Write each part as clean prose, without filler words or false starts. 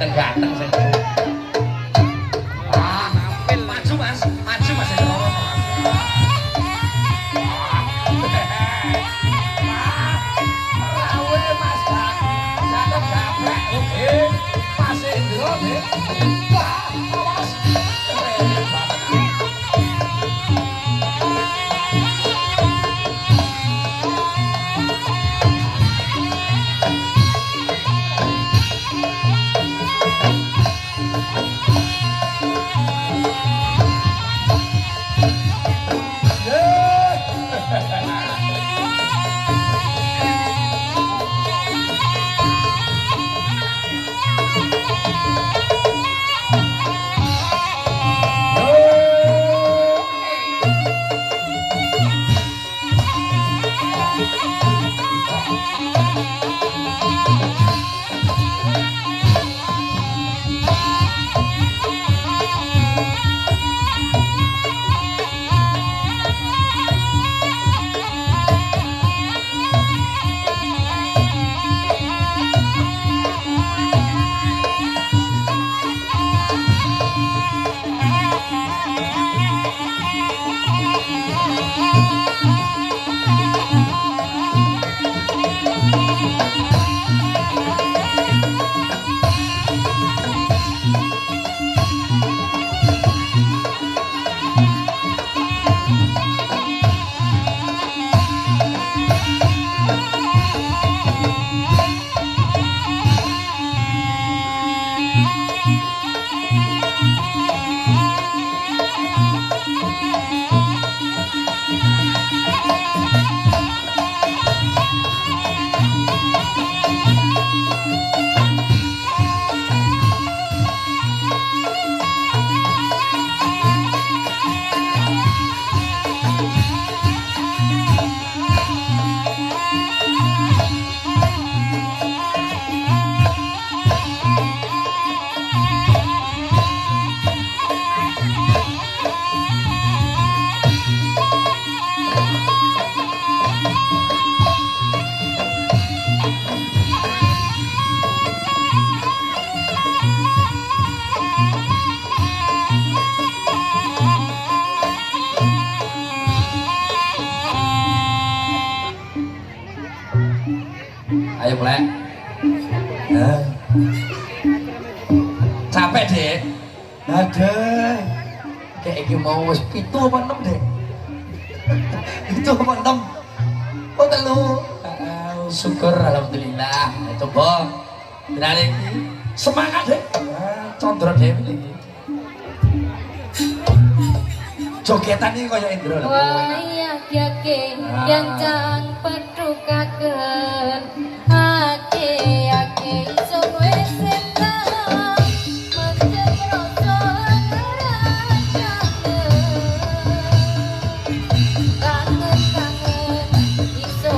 ganteng sih. Maju mas, maju mas. Ayo plek. Capek dek. Ada. Kayak iki mau wis 7 apa 6 dek. 7 apa 6? Oh 3. Syukur alhamdulillah. Coba. Denare iki semangat dek. Condro dhewe iki. Jogetan iki kaya Indro lho. Wah iya yake yang jang pedukaken. Ake iso wis endah menjadi kangen iso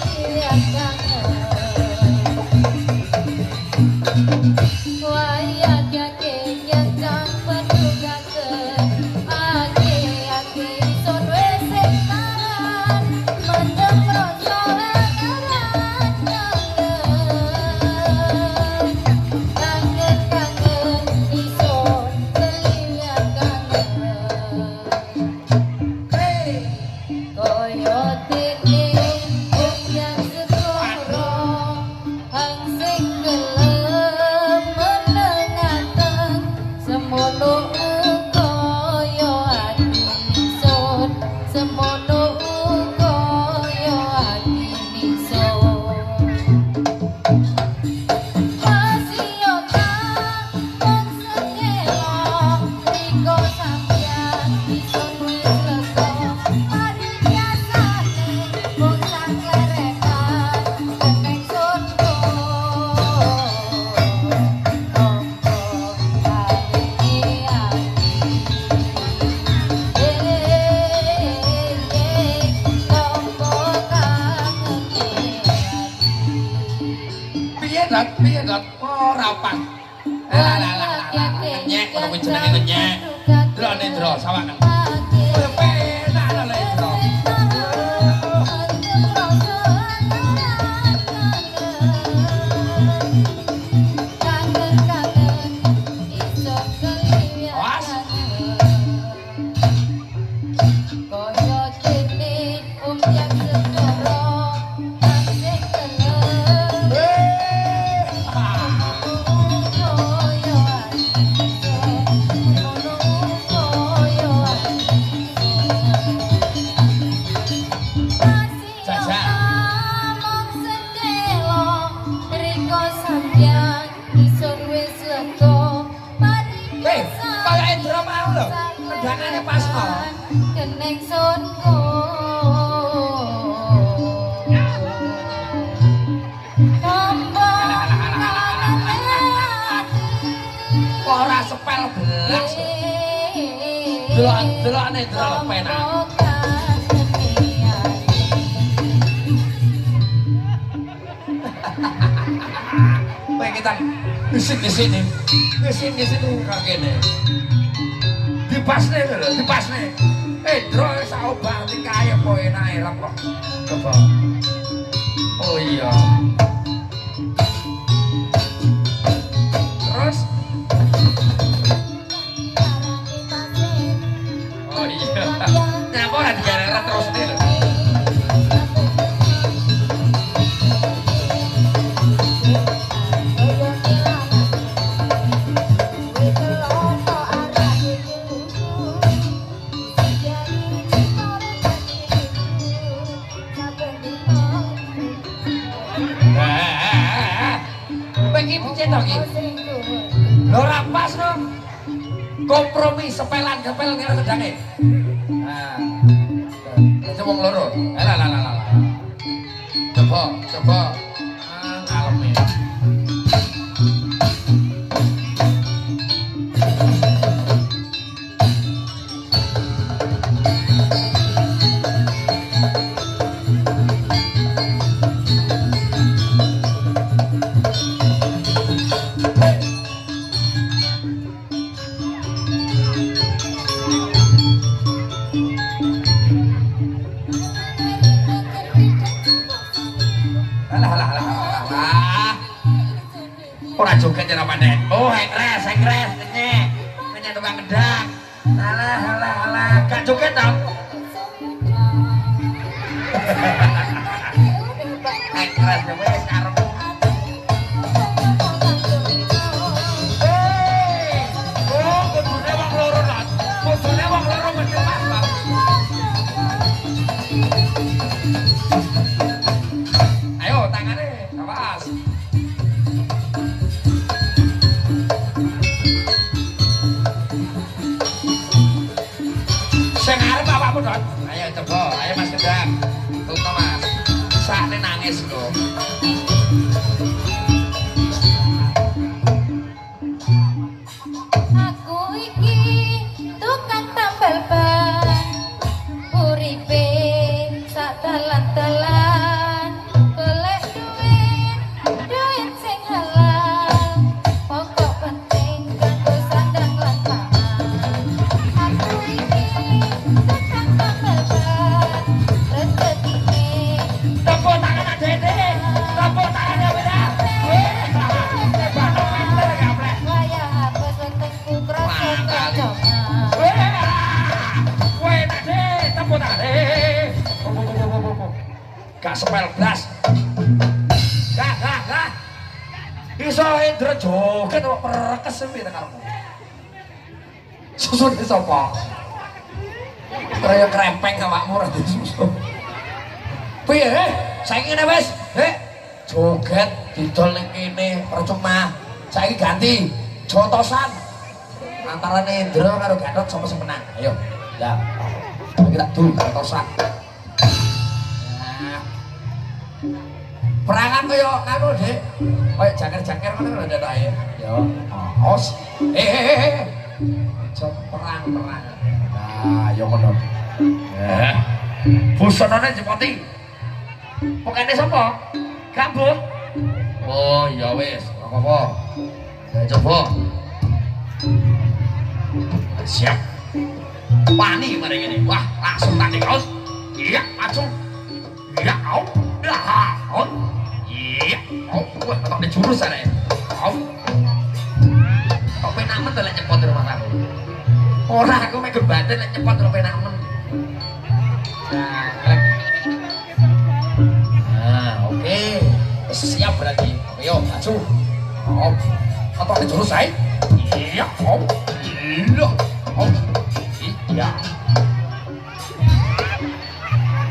kelihat kangen. Wah yake yang jang pedukaken. Ake iso wis endah menjadi piye dot ora pas. Nyek ora kuwi jenenge nyek. Drone dro sawakan. Penak lho dro. Kangen Kaya pas no. Keneng sunku Ora sepel belas. Delok-delokne delok penak. Kowe kita di sini kakene. Dipasne lho, dipasne. Dro sak obah kaya apa enake lah kok. Coba. Oh iya. Terus oh iya. Nyapa ora digarek terus nih lho. Iki piye to iki? Lho ora pas no. Kompromi sepelan kepel karo sedange. Nah. Itu wong loro. Lah. Coba. Kalem ya. Ora joget ora panen. Oh, hengres. Nyek tukang gedang. Alah, gak joget to. Hengres wis karepmu. Oh, kudune wong loro lho. Kudune wong loro mesti pas, Bang. Ayo tangane, awas. Sing arep awakmu, Dot. Ayo coba, ayo Mas Gedang. Tutu Mas. Sakne nangis lho. Aku iki tukang tambal ban, uripe sak dalan-dalan, golek duit sing halal, pokok penting kanggo sandang lan pangan. Aku iki tukang tambal ban, rezekine Tepuk tangan Dede. Tepuk tangan Wira. kaya apa setengku krasa kejongan. Weh, Dede, tepuk tangan. Gak sepel blas. Gak. Iso Indra joget kok perekes piye karepmu. Susune sapa? Kaya krempeng awakmu ora disusun. Piye? Saiki ngene wis. Joget didol ning kene percuma. Saiki ganti jotosan. Antarane Indra karo Gatot sapa sing menang? Ayo. Ya. Iki tak dul jotosan. Nah. Perangan kaya ngono, Dik. Kaya jaker-jaker ngono lho ndak ae. Ya. Os. Aja perang. Nah, ya ngono. Busanane jepoti. Pokoknya siapa? Gabung? Oh ya wis, apa-apa. Saya coba. Siap. Wani mari ngene. Wah, langsung tanding kaos. Iya, maju. Iya, au. Au. Iya, au. Wah, ketok di jurus arek. Au. Kok penak men lek nyepot rumah aku. Ora aku mek gebaten lek nyepot lek penak men. Nah, oke. Siap berarti. Ayo, maju. Op. Apa ada jurus saya? Iya, op. Iya, op. Iya.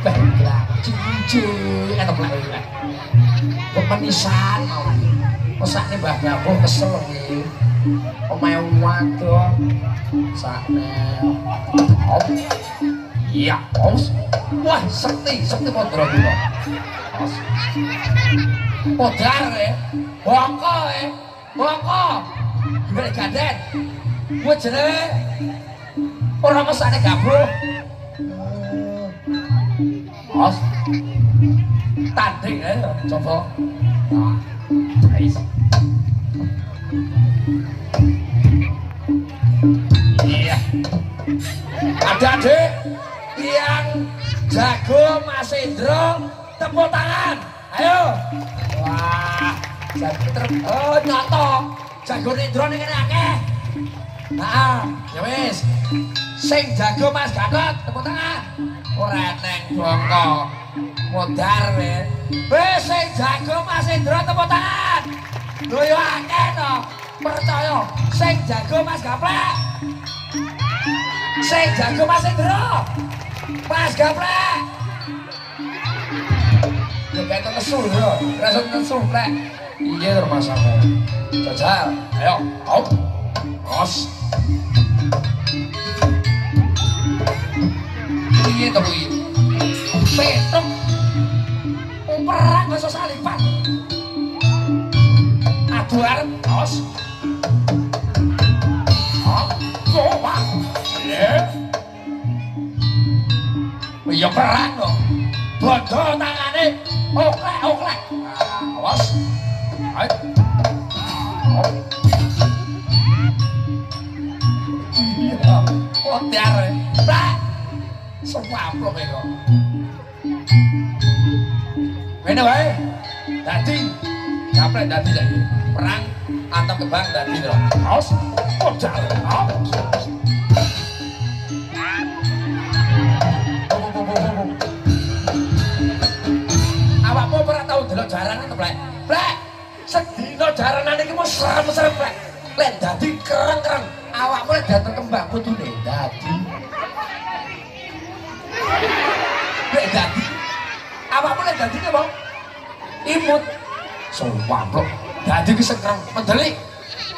Baiklah, cincin. Atau pelak. Pemenisan mau. Pesaknya Mbah Gabuh kesel nih. omae wadon sakne om iya os wah sekti podro kula os podar bongko gimana gaden gue jenenge ora mesane gabruh os tanding coba nah guys iya ada adik yang jago Mas Indro tepuk tangan ayo wah oh nyoto jago Indro ning kene akeh nah ya wis sing jago Mas Gatot tepuk tangan ora neng bongko modar wis sing jago Mas Indro tepuk tangan lho yo akeh to percaya sing jago Mas Gaplek sing jago Mas Indro Mas Gaplek ya kayak nesu lho rasa nesu plek iya lho Mas aku jajal ayo op os iya to kuwi petuk perang bahasa salipan adu arep os coba ya perang kok bodo tangane oklek awas ayo iya otiar plek sepaplok kok ngene wae dadi gaplek dadi lagi perang antep kebang dadi lho awas ojal awakmu ora tau delok jaranan to plek plek sedina jaranan iki mung serem-serem plek lek dadi kereng-kereng awakmu lek dateng kembang kudune dadi lek dadi awakmu lek dadi apa imut sumpah bro dadi ki sekreng mendelik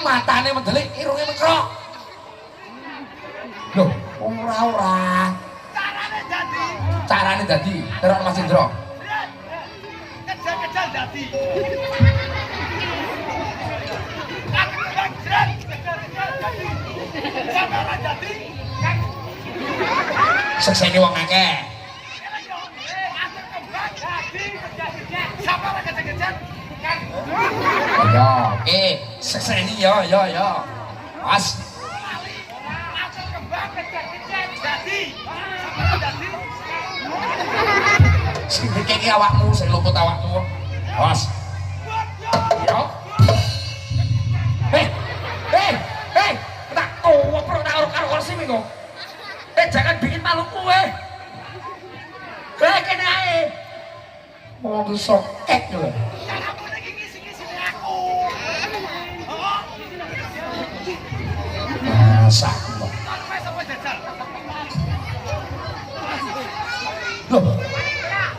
matane mendelik irunge mekrok lho ora carane dadi terus Mas Indro kejar dadi sekseni wong akeh yo oke sekseni yo pas sing dikeki awakmu sing luput awakmu pas yo tak tuwa perlu karo kursi minggu jangan bikin malu kue kene ae mau sokek lho masa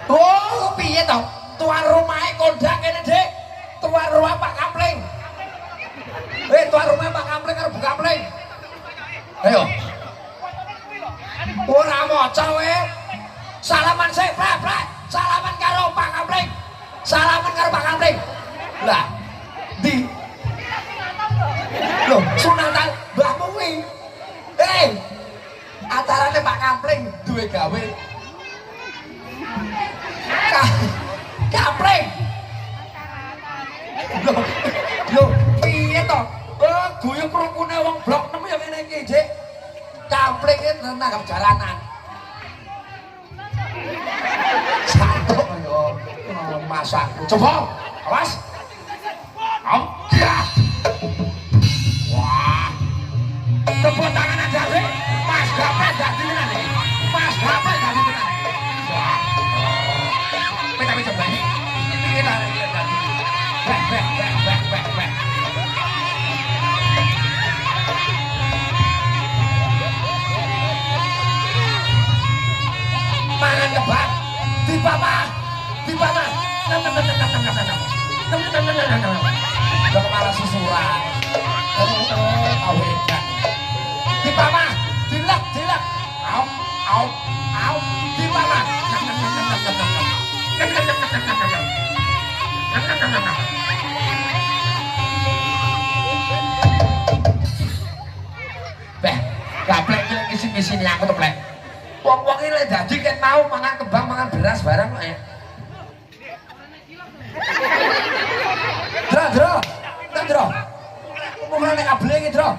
oh piye toh tuan rumahnya kondak kene dek tuan rumah Pak Kampling tuan rumah Pak Kampling karo Bu Kampling ayo ora maca we salaman sik plek salaman karo Pak Kampling lah di loh sunatan mbahmu kuwi acarane Pak Kampling duwe gawe Kampling lho piye to guyub rukune wong blok 6 ya ngene iki Dik Kampling iki nanggap jalanan satu yo masakku coba awas wah tepuk tangan aja weh Mas Gaplek dadi tenan Mas Gaplek dadi tenan wah tapi coba ini kita dadi bek mangan kebab di papa ngising-ngising aku tuh plek. Wong-wong ini dadi ket mau mangan kembang, mangan beras barang kok ya. Dro. Dro. Mau nek kabel iki, Dro.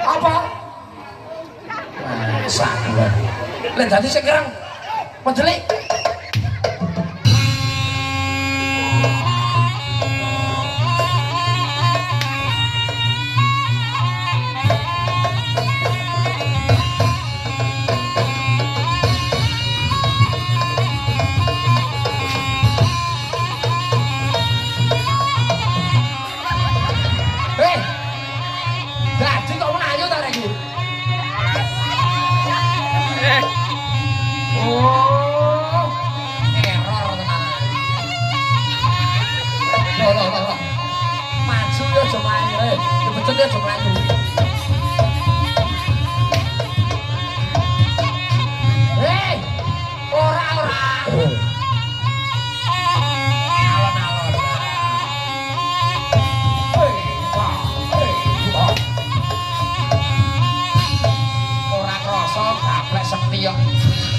Apa? Salah. Lah dadi sekarang pendelik.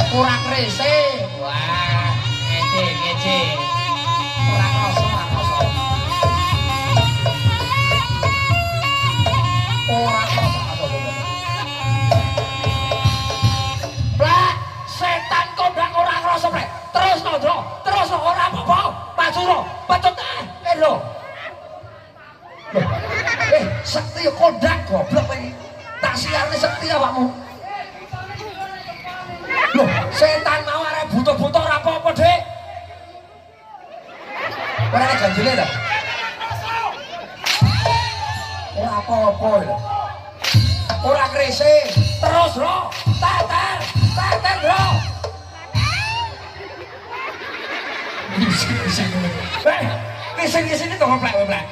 Kurang rese, wah, ngece, kurang rasa, kurang rasa, Plek, setan kondang orang rasa plek, terus no, orang apa, maju no, patut lo, sekti kondang goblok ini, tak siarnya sekti awakmu. Loh, setan mau arek butuh-butuh ora apa-apa, Dik. Ora ana ganjile ta? Ora apa-apa lho. Ora krese, terus, Bro. Teter, Bro. Kising-kising itu ngoplek.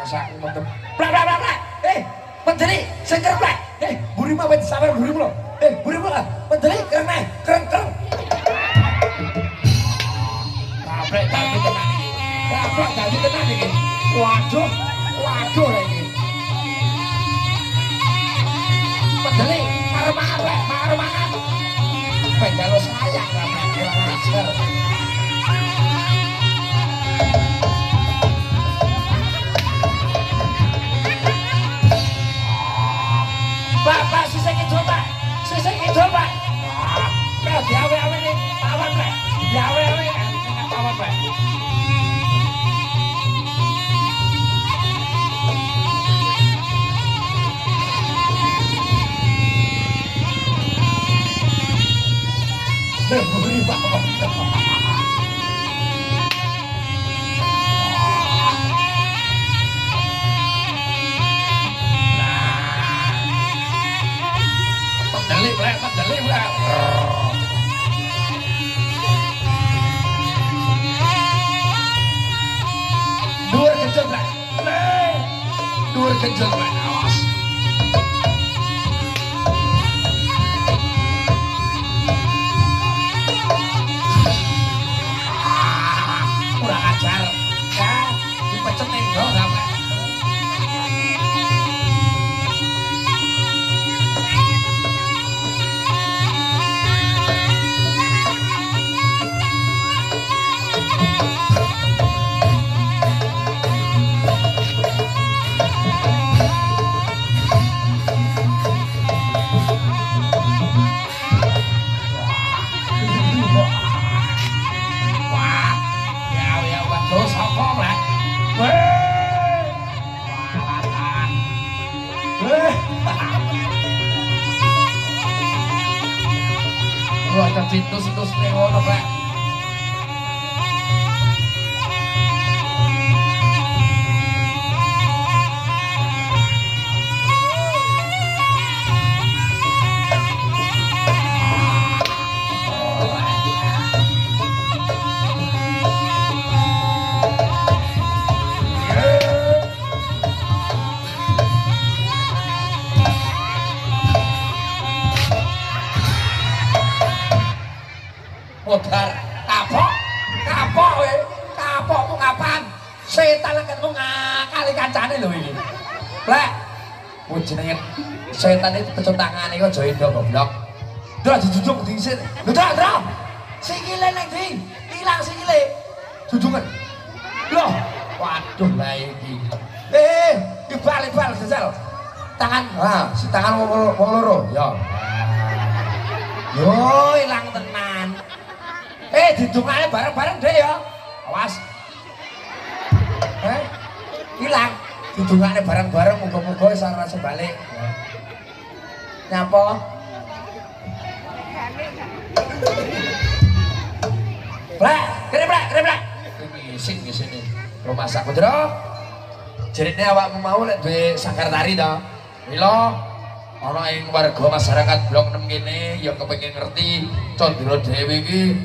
Saku mantep. Plek. Menteri, sing kerplek. Buri mah wis sabar buri lho. Buri mah, menteri keren. Kaplek tadi tenang iki. Waduh lagi. Menteri, karo mangan. Penjalo sayang kaplek. Bapak sisik kidul, Pak. Wah, diawe-awe nih, tawan, Pak. Diawe-awe tawan, Pak. Beri Pak. Mendelik, Pak. Dhuwur kejel, Pak. Awas. Kurang ajar. Ya, dipecetin dong, Pak. Situs ngono, Pak. Modar jenenge setan itu kecut tangane kok aja endo goblok. Ndra dijujung diisin. Lho Ndra. Sikile ning ndi? Ilang sikile. Jujungan. Loh, waduh lah iki. Dibalik sesal. Tangan, si tangan wong loro, ya. Yo, ilang tenan. Didungane bareng-bareng deh ya. Awas. Hilang. Didungane bareng-bareng muga-muga iso rasa balik. Nyapa? Blek, kene blek. Iki sini. Rumah sak Putro. Jerine awakmu mau lek duwe sangkar tari to. Mila ana ing warga masyarakat Blok 6 kene ya kepengin ngerti Condro Dewi iki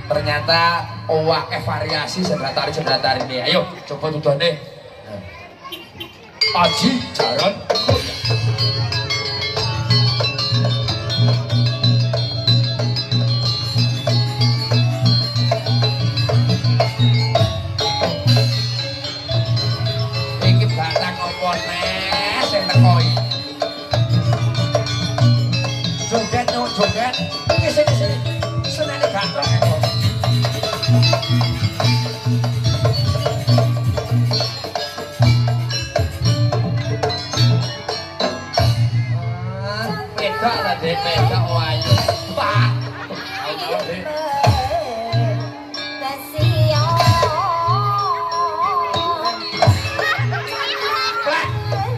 ternyata akeh variasi sendratari ini. Ayo coba tuduhane. Aji Jaran. Iki batang opo neh sing teko iki. Joget. Sini. Senane gatrok kok. Pedok lah dek, pedok wayu. Pak.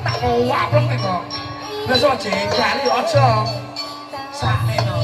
Tak waplek kok. Wis aja kali aja. Sakne no.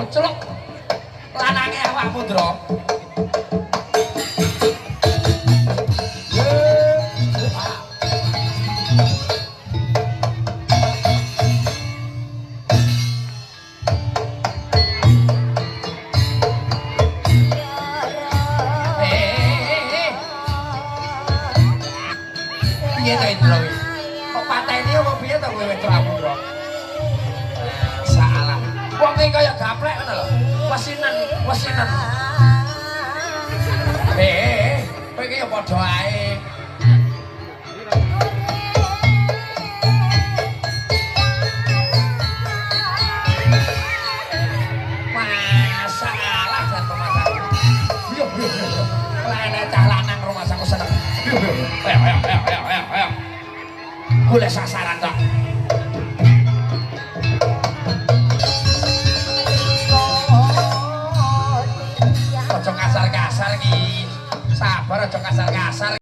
Celok lanange awakmu, Dro. Piye to, Dro? Kok pateni apa piye to kowe wedok aku, Dro? Salah. Wong iki kaya gaplek ngono lho. Wesinan. Kowe iki ya padha ae. Masalah jantung masalah. Yo. Lene cah lanang rumah saku seneng. Ayo. Golek sasaran tok. Ojo kasar-kasar. kasar-kasar iki. Sabar aja kasar-kasar.